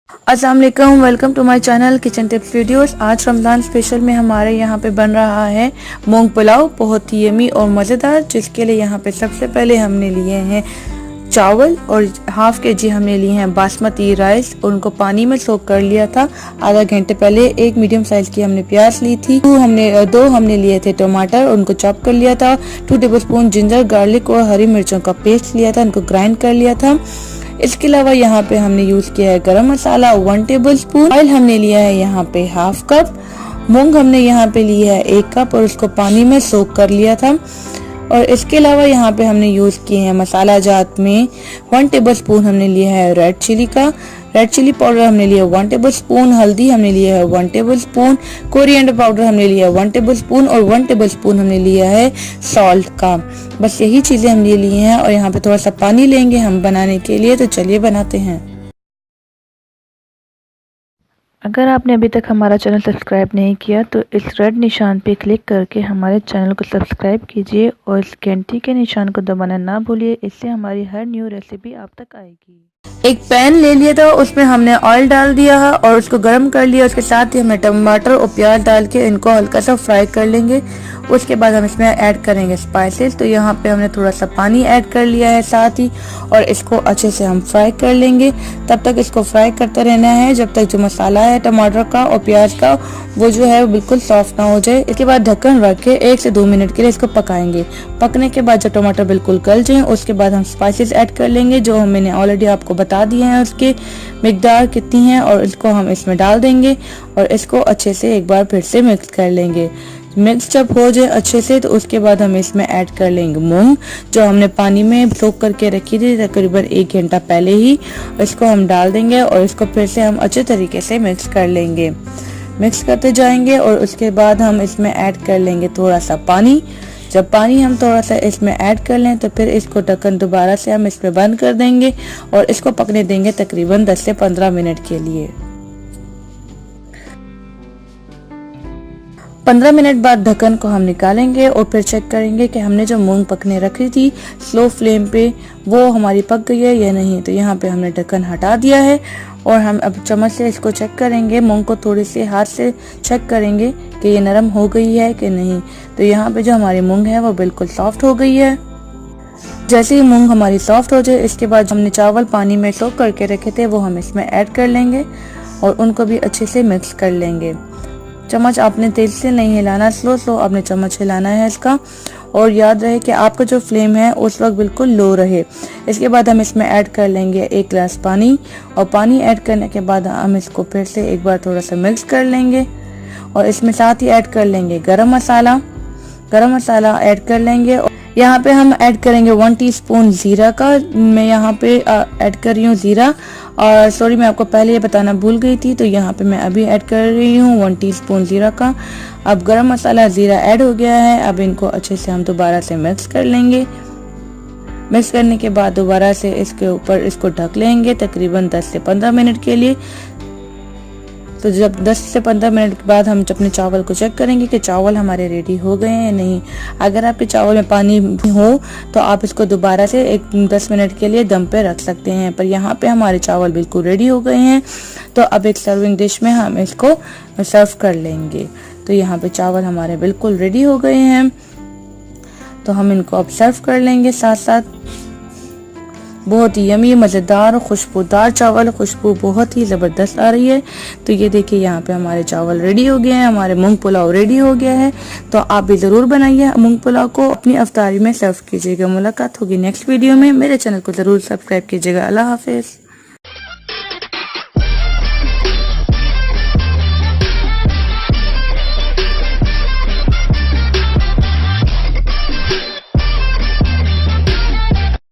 अस्सलाम वालेकुम, welcome to my channel kitchen tips videos. आज रमज़ान स्पेशल में हमारे यहाँ पे बन रहा है मूंग पुलाव, बहुत ही यमी और मज़ेदार। जिसके लिए यहाँ पे सबसे पहले हमने लिए हैं चावल और हाफ के जी हमने लिए हैं बासमती राइस और उनको पानी में सोक कर लिया था आधा घंटे पहले। एक मीडियम साइज की हमने प्याज ली थी, दो हमने लिए थे टमाटर, उनको चॉप कर लिया था। 2 टेबलस्पून जिंजर गार्लिक और हरी मिर्चों का पेस्ट लिया था, उनको ग्राइंड कर लिया था। इसके अलावा यहाँ पे हमने यूज किया है गरम मसाला 1 टेबलस्पून। ऑयल हमने लिया है यहाँ पे हाफ कप। मूंग हमने यहाँ पे लिया है 1 कप और उसको पानी में सोक कर लिया था। और इसके अलावा यहाँ पे हमने यूज किए हैं मसाला जात में 1 टेबलस्पून हमने लिया है रेड चिली का। रेड चिली पाउडर हमने लिया 1 टेबलस्पून। हल्दी हमने लिया है 1 टेबलस्पून। कोरिएंडर पाउडर हमने लिया 1 टेबलस्पून और 1 टेबलस्पून हमने लिया है सॉल्ट का। बस यही चीजें हम ले लिए हैं और यहाँ पे थोड़ा सा पानी लेंगे हम बनाने के लिए। तो चलिए बनाते हैं। अगर आपने अभी तक हमारा चैनल सब्सक्राइब नहीं किया तो इस रेड निशान पे क्लिक करके हमारे चैनल को सब्सक्राइब कीजिए और इस घंटी के निशान को दबाना ना भूलिए, इससे हमारी हर न्यू रेसिपी आप तक आएगी। एक पैन ले लिया था, उसमें हमने ऑयल डाल दिया है और उसको गर्म कर लिया। उसके साथ ही हमने टमाटर और प्याज डाल के इनको हल्का सा फ्राई कर लेंगे। उसके बाद हम इसमें ऐड करेंगे स्पाइसेस। तो यहाँ पे हमने थोड़ा सा पानी ऐड कर लिया है साथ ही, और इसको अच्छे से हम फ्राई कर लेंगे। तब तक इसको फ्राई करते रहना है जब तक जो मसाला है टमाटर का और प्याज का वो जो है बिल्कुल सॉफ्ट ना हो जाए। इसके बाद ढक्कन रख के 1 से 2 मिनट के लिए इसको पकाएंगे। पकने के बाद जब टमाटर बिल्कुल गल जाए उसके बाद हम स्पाइसेस ऐड कर लेंगे, जो मैंने ऑलरेडी आपको बता दिए हैं उसके मिकदार कितनी है, और इसको हम इसमें डाल देंगे और इसको अच्छे से एक बार फिर से मिक्स कर लेंगे। मिक्स जब हो जाए अच्छे से तो उसके बाद हम इसमें ऐड कर लेंगे मूंग, जो हमने पानी में सोक करके रखी थी तकरीबन 1 घंटा पहले ही। इसको हम डाल देंगे और इसको फिर से हम अच्छे तरीके से मिक्स कर लेंगे। मिक्स करते जाएंगे और उसके बाद हम इसमें ऐड कर लेंगे थोड़ा सा पानी। जब पानी हम थोड़ा सा इसमें ऐड कर लें तो फिर इसको ढक्कन दोबारा से हम इसमें बंद कर देंगे और इसको पकने देंगे तकरीबन 10 से 15 मिनट के लिए। 15 मिनट बाद ढक्कन को हम निकालेंगे और फिर चेक करेंगे कि हमने जो मूंग पकने रखी थी स्लो फ्लेम पे वो हमारी पक गई है या नहीं। तो यहाँ पे हमने ढक्कन हटा दिया है और हम अब चम्मच से इसको चेक करेंगे। मूंग को थोड़ी सी हाथ से चेक करेंगे कि ये नरम हो गई है कि नहीं। तो यहाँ पे जो हमारी मूंग है वो बिल्कुल सॉफ्ट हो गई है। जैसे ही मूंग हमारी सॉफ्ट हो जाए इसके बाद हमने चावल पानी में सोक करके रखे थे वो हम इसमें ऐड कर लेंगे और उनको भी अच्छे से मिक्स कर लेंगे। चम्मच आपने तेज से नहीं हिलाना, स्लो आपने चम्मच हिलाना है इसका। और याद रहे कि आपका जो फ्लेम है उस वक्त बिल्कुल लो रहे। इसके बाद हम इसमें ऐड कर लेंगे 1 गिलास पानी और पानी ऐड करने के बाद हम इसको फिर से एक बार थोड़ा सा मिक्स कर लेंगे और इसमें साथ ही ऐड कर लेंगे गरम मसाला ऐड कर लेंगे। यहाँ पे हम ऐड करेंगे 1 टीस्पून जीरा का। मैं यहाँ पे ऐड कर रही हूँ जीरा, और सॉरी मैं आपको पहले ये बताना भूल गई थी, तो यहाँ पे मैं अभी ऐड कर रही हूँ 1 टीस्पून जीरा का। अब गरम मसाला जीरा ऐड हो गया है। अब इनको अच्छे से हम दोबारा से मिक्स कर लेंगे। मिक्स करने के बाद दोबारा से इसके ऊपर इसको ढक लेंगे तकरीबन 10 से 15 मिनट के लिए। तो जब 10 से 15 मिनट के बाद हम अपने चावल को चेक करेंगे कि चावल हमारे रेडी हो गए हैं या नहीं। अगर आपके चावल में पानी हो तो आप इसको दोबारा से 10 मिनट के लिए दम पे रख सकते हैं, पर यहाँ पे हमारे चावल बिल्कुल रेडी हो गए हैं। तो अब एक सर्विंग डिश में हम इसको सर्व कर लेंगे। तो यहाँ पे चावल हमारे बिल्कुल रेडी हो गए हैं, तो हम इनको अब सर्व कर लेंगे साथ साथ। बहुत ही यमी मज़ेदार और खुशबूदार चावल, खुशबू बहुत ही ज़बरदस्त आ रही है। तो ये देखिए यहाँ पे हमारे चावल रेडी हो गए हैं, हमारे मूंग पुलाव रेडी हो गया है। तो आप भी ज़रूर बनाइए मूंग पुलाव को, अपनी अफ्तारी में सर्व कीजिएगा। मुलाकात होगी नेक्स्ट वीडियो में। मेरे चैनल को ज़रूर सब्सक्राइब कीजिएगा। अल्लाह हाफिज़।